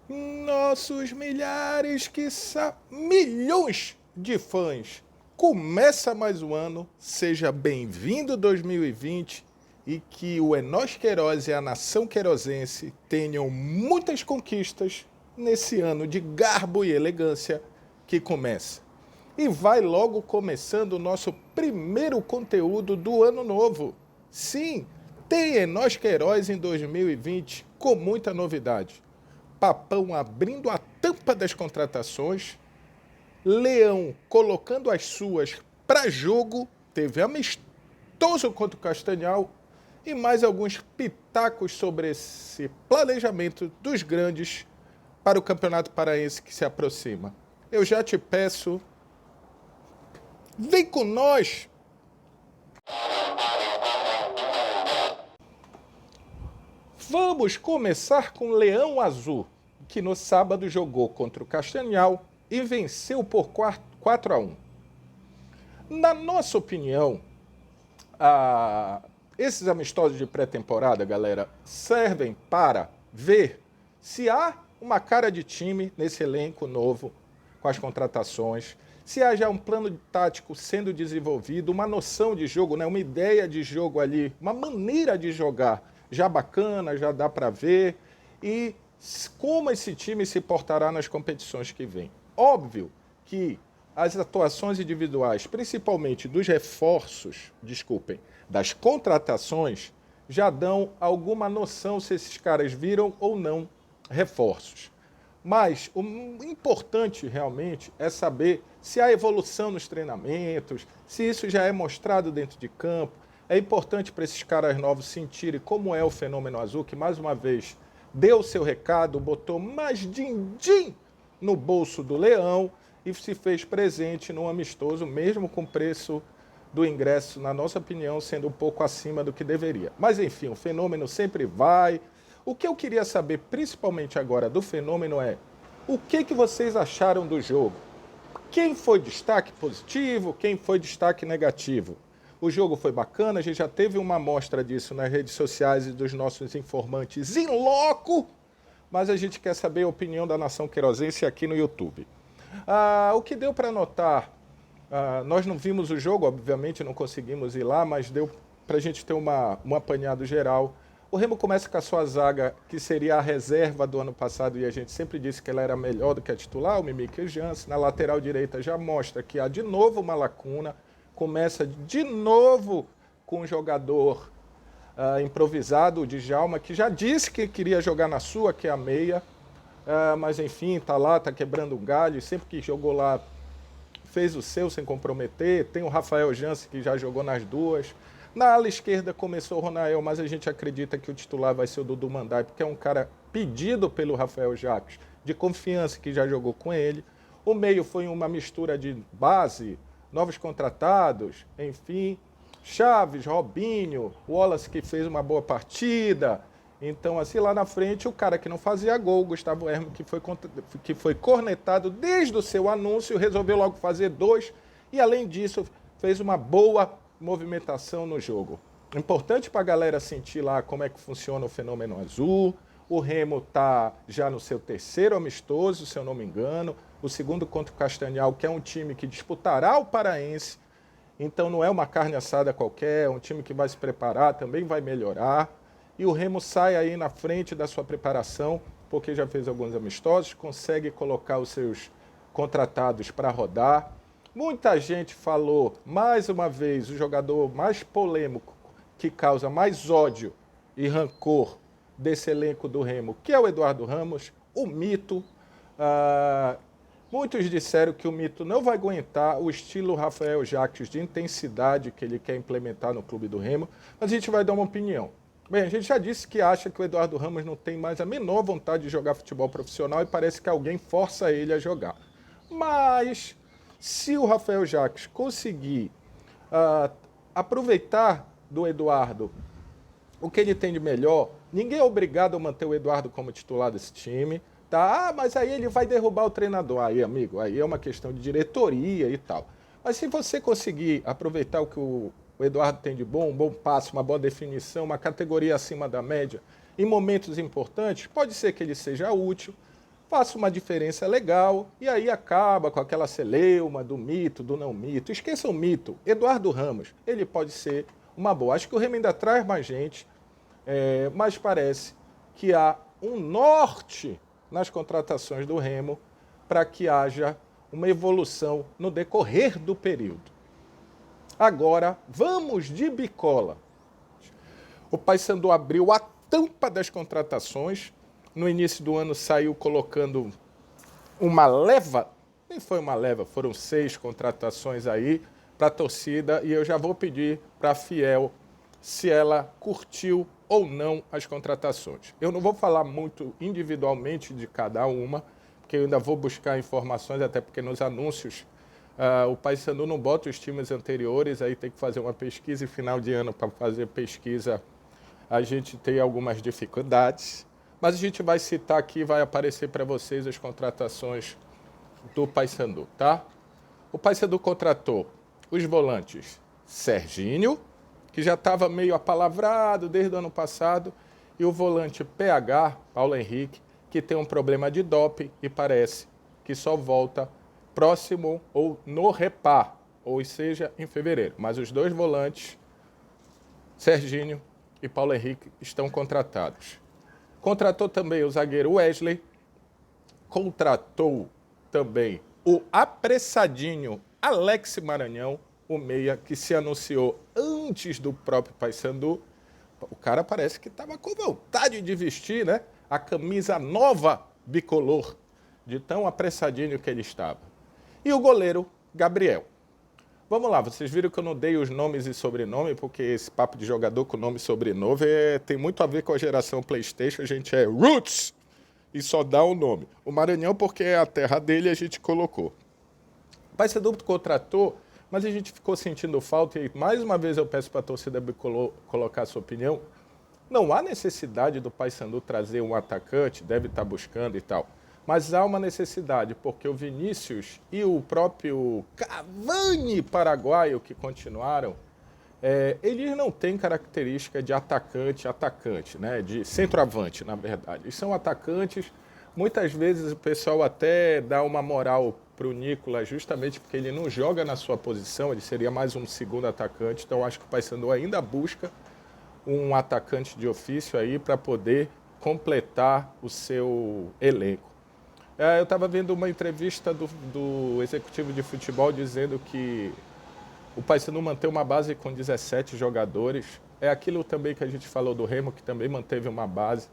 Nossos milhares, quiçá milhões de fãs. Começa mais um ano, seja bem-vindo 2020 e que o Enós Queiroz e a nação queirozense tenham muitas conquistas nesse ano de garbo e elegância que começa. E vai logo começando o nosso primeiro conteúdo do ano novo. Sim, tem Enós Queiroz em 2020 com muita novidade. Papão abrindo a tampa das contratações, Leão colocando as suas para jogo, teve amistoso contra o Castanhal e mais alguns pitacos sobre esse planejamento dos grandes para o Campeonato Paraense que se aproxima. Eu já te peço, vem com nós! Vamos começar com Leão Azul, que no sábado jogou contra o Castanhal e venceu por 4-1. Na nossa opinião, esses amistosos de pré-temporada, galera, servem para ver se há uma cara de time nesse elenco novo, com as contratações, se há já um plano tático sendo desenvolvido, uma noção de jogo, né, uma ideia de jogo ali, uma maneira de jogar já bacana, já dá para ver, e como esse time se portará nas competições que vêm. Óbvio que as atuações individuais, principalmente dos reforços, das contratações, já dão alguma noção se esses caras viram ou não reforços. Mas o importante realmente é saber se há evolução nos treinamentos, se isso já é mostrado dentro de campo. É importante para esses caras novos sentirem como é o Fenômeno Azul, que mais uma vez deu o seu recado, botou mais din-din no bolso do Leão e se fez presente no amistoso, mesmo com o preço do ingresso, na nossa opinião, sendo um pouco acima do que deveria. Mas enfim, o Fenômeno sempre vai. O que eu queria saber, principalmente agora, do Fenômeno é o que vocês acharam do jogo? Quem foi destaque positivo, quem foi destaque negativo? O jogo foi bacana, a gente já teve uma amostra disso nas redes sociais e dos nossos informantes em loco, mas a gente quer saber a opinião da nação queirozense aqui no YouTube. O que deu para notar, nós não vimos o jogo, obviamente não conseguimos ir lá, mas deu para a gente ter um apanhado geral. O Remo começa com a sua zaga, que seria a reserva do ano passado, e a gente sempre disse que ela era melhor do que a titular, o Mimica Jansen. Na lateral direita já mostra que há de novo uma lacuna, começa de novo com um jogador improvisado, o Djalma, que já disse que queria jogar na sua, que é a meia, mas enfim, tá lá, tá quebrando um galho, sempre que jogou lá fez o seu sem comprometer. Tem o Rafael Jansen, que já jogou nas duas. Na ala esquerda começou o Ronael, mas a gente acredita que o titular vai ser o Dudu Mandai, porque é um cara pedido pelo Rafael Jacques, de confiança, que já jogou com ele. O meio foi uma mistura de base, novos contratados, enfim. Chaves, Robinho, Wallace, que fez uma boa partida. Então, assim, lá na frente, o cara que não fazia gol, Gustavo Hermo, que foi cornetado desde o seu anúncio, resolveu logo fazer 2 e, além disso, fez uma boa movimentação no jogo. Importante para a galera sentir lá como é que funciona o Fenômeno Azul. O Remo está já no seu terceiro amistoso, se eu não me engano. O segundo contra o Castanhal, que é um time que disputará o Paraense. Então não é uma carne assada qualquer, é um time que vai se preparar, também vai melhorar. E o Remo sai aí na frente da sua preparação, porque já fez alguns amistosos, consegue colocar os seus contratados para rodar. Muita gente falou, mais uma vez, o jogador mais polêmico, que causa mais ódio e rancor desse elenco do Remo, que é o Eduardo Ramos, o mito. Muitos disseram que o mito não vai aguentar o estilo Rafael Jacques de intensidade que ele quer implementar no clube do Remo, mas a gente vai dar uma opinião. Bem, a gente já disse que acha que o Eduardo Ramos não tem mais a menor vontade de jogar futebol profissional e parece que alguém força ele a jogar. Mas se o Rafael Jacques conseguir aproveitar do Eduardo o que ele tem de melhor, ninguém é obrigado a manter o Eduardo como titular desse time. Tá? Mas aí ele vai derrubar o treinador. Aí, amigo, aí é uma questão de diretoria e tal. Mas se você conseguir aproveitar o que o Eduardo tem de bom, um bom passe, uma boa definição, uma categoria acima da média, em momentos importantes, pode ser que ele seja útil. faça uma diferença legal e aí acaba com aquela celeuma do mito, do não mito. Esqueça o mito. Eduardo Ramos, ele pode ser uma boa. Acho que o Remo ainda traz mais gente, mas parece que há um norte nas contratações do Remo para que haja uma evolução no decorrer do período. Agora, vamos de bicola. O Paysandu abriu a tampa das contratações. No início do ano saiu colocando uma leva, nem foi uma leva, foram 6 contratações aí para a torcida e eu já vou pedir para a Fiel se ela curtiu ou não as contratações. Eu não vou falar muito individualmente de cada uma, porque eu ainda vou buscar informações, até porque nos anúncios o Paysandu não bota os times anteriores, aí tem que fazer uma pesquisa e final de ano para fazer pesquisa a gente tem algumas dificuldades. Mas a gente vai citar aqui, vai aparecer para vocês as contratações do Paysandu, tá? O Paysandu contratou os volantes Serginho, que já estava meio apalavrado desde o ano passado, e o volante PH, Paulo Henrique, que tem um problema de doping e parece que só volta próximo ou no repá, ou seja, em fevereiro. Mas os 2 volantes, Serginho e Paulo Henrique, estão contratados. Contratou também o zagueiro Wesley, contratou também o apressadinho Alex Maranhão, o meia que se anunciou antes do próprio Paysandu. O cara parece que estava com vontade de vestir, né? A camisa nova bicolor, de tão apressadinho que ele estava. E o goleiro Gabriel. Vamos lá, vocês viram que eu não dei os nomes e sobrenome, porque esse papo de jogador com nome e sobrenome tem muito a ver com a geração PlayStation, a gente é roots e só dá o nome. O Maranhão, porque é a terra dele, a gente colocou. O Paysandu contratou, mas a gente ficou sentindo falta, e mais uma vez eu peço para a torcida colocar a sua opinião. Não há necessidade do Paysandu trazer um atacante, deve estar buscando e tal. Mas há uma necessidade, porque o Vinícius e o próprio Cavani paraguaio que continuaram, eles não têm característica de atacante, né? De centroavante, na verdade. Eles são atacantes. Muitas vezes o pessoal até dá uma moral para o Nicolas, justamente porque ele não joga na sua posição, ele seria mais um segundo atacante. Então acho que o Paysandu ainda busca um atacante de ofício aí para poder completar o seu elenco. Eu estava vendo uma entrevista do executivo de futebol dizendo que o Paysandu mantém uma base com 17 jogadores. É aquilo também que a gente falou do Remo, que também manteve uma base,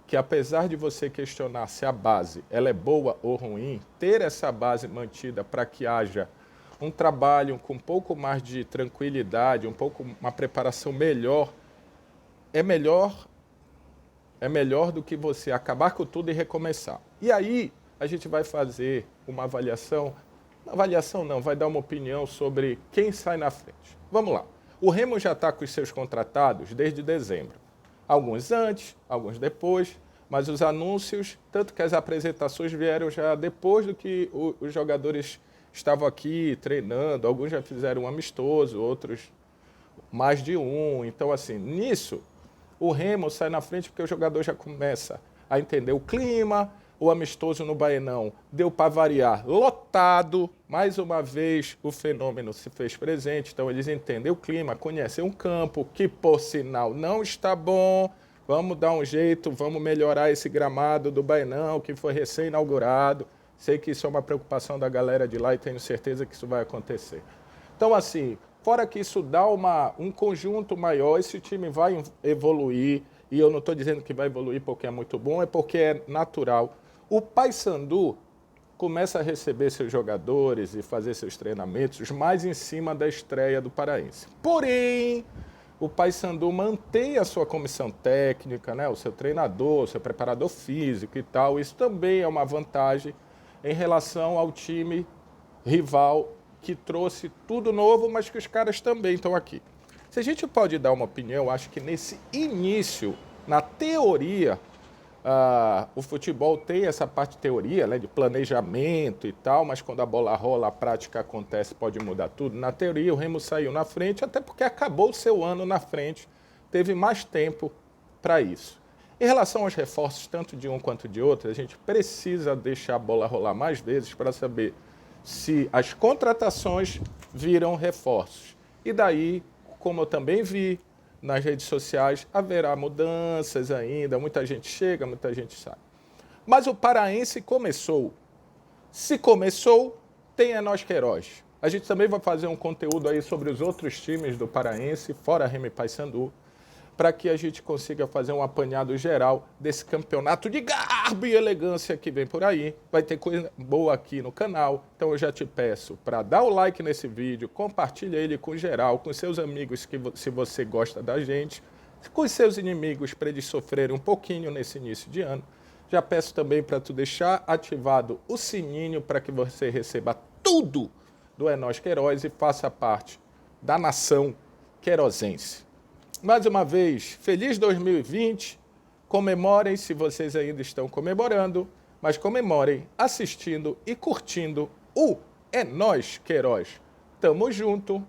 que apesar de você questionar se a base ela é boa ou ruim, ter essa base mantida para que haja um trabalho com um pouco mais de tranquilidade, uma preparação melhor, é melhor do que você acabar com tudo e recomeçar. E aí a gente vai fazer uma avaliação não, vai dar uma opinião sobre quem sai na frente. Vamos lá. O Remo já está com os seus contratados desde dezembro. Alguns antes, alguns depois, mas os anúncios, tanto que as apresentações vieram já depois do que os jogadores estavam aqui treinando, alguns já fizeram um amistoso, outros mais de um. Então, assim, nisso, o Remo sai na frente porque o jogador já começa a entender o clima. O amistoso no Baenão deu para variar lotado. Mais uma vez, o fenômeno se fez presente. Então, eles entendem o clima, conhecem um campo que, por sinal, não está bom. Vamos dar um jeito, vamos melhorar esse gramado do Baenão, que foi recém-inaugurado. Sei que isso é uma preocupação da galera de lá e tenho certeza que isso vai acontecer. Então, assim, fora que isso dá um conjunto maior, esse time vai evoluir. E eu não estou dizendo que vai evoluir porque é muito bom, é porque é natural. O Paysandu começa a receber seus jogadores e fazer seus treinamentos mais em cima da estreia do Paraense. Porém, o Paysandu mantém a sua comissão técnica, né, o seu treinador, o seu preparador físico e tal. Isso também é uma vantagem em relação ao time rival que trouxe tudo novo, mas que os caras também estão aqui. Se a gente pode dar uma opinião, acho que nesse início, na teoria, o futebol tem essa parte de teoria, né, de planejamento e tal, mas quando a bola rola, a prática acontece, pode mudar tudo. Na teoria, o Remo saiu na frente, até porque acabou o seu ano na frente, teve mais tempo para isso. Em relação aos reforços, tanto de um quanto de outro, a gente precisa deixar a bola rolar mais vezes para saber se as contratações viram reforços. E daí, como eu também vi nas redes sociais, haverá mudanças ainda, muita gente chega, muita gente sai. Mas o paraense começou. Se começou, tem É Nós Queiroz. A gente também vai fazer um conteúdo aí sobre os outros times do paraense, fora Remo e Paysandu, para que a gente consiga fazer um apanhado geral desse campeonato de garbo e elegância que vem por aí. Vai ter coisa boa aqui no canal, então eu já te peço para dar o like nesse vídeo, compartilha ele com geral, com seus amigos, se você gosta da gente, com os seus inimigos para eles sofrerem um pouquinho nesse início de ano. Já peço também para tu deixar ativado o sininho para que você receba tudo do É Nós Queiroz e faça parte da nação queirozense. Mais uma vez, feliz 2020, comemorem se vocês ainda estão comemorando, mas comemorem assistindo e curtindo o É Nós Queiroz. Tamo junto